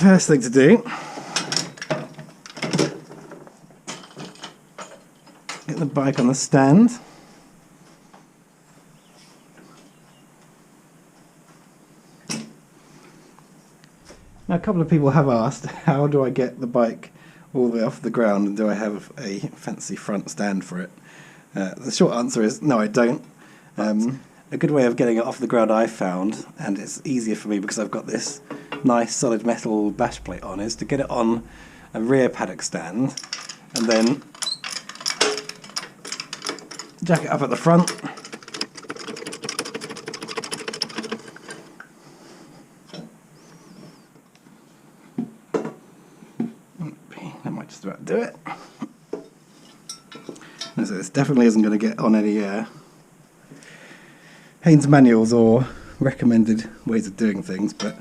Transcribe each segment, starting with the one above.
first thing to do, get the bike on the stand. Now, a couple of people have asked, how do I get the bike all the way off the ground, and do I have a fancy front stand for it? The short answer is no, I don't. A good way of getting it off the ground I found, and it's easier for me because I've got this nice solid metal bash plate on, is to get it on a rear paddock stand and then jack it up at the front. That might just about do it. And so this definitely isn't going to get on any Haynes manuals or recommended ways of doing things, but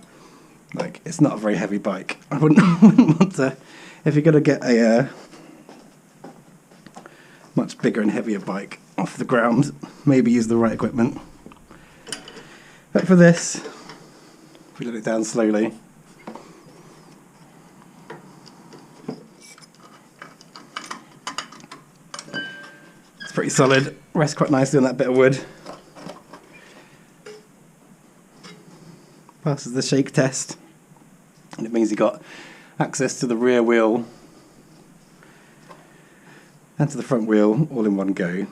like, it's not a very heavy bike. I wouldn't want to, if you're going to get a much bigger and heavier bike off the ground, maybe use the right equipment. But for this, if we let it down slowly, it's pretty solid, rests quite nicely on that bit of wood. Passes the shake test, and it means you got access to the rear wheel and to the front wheel all in one go.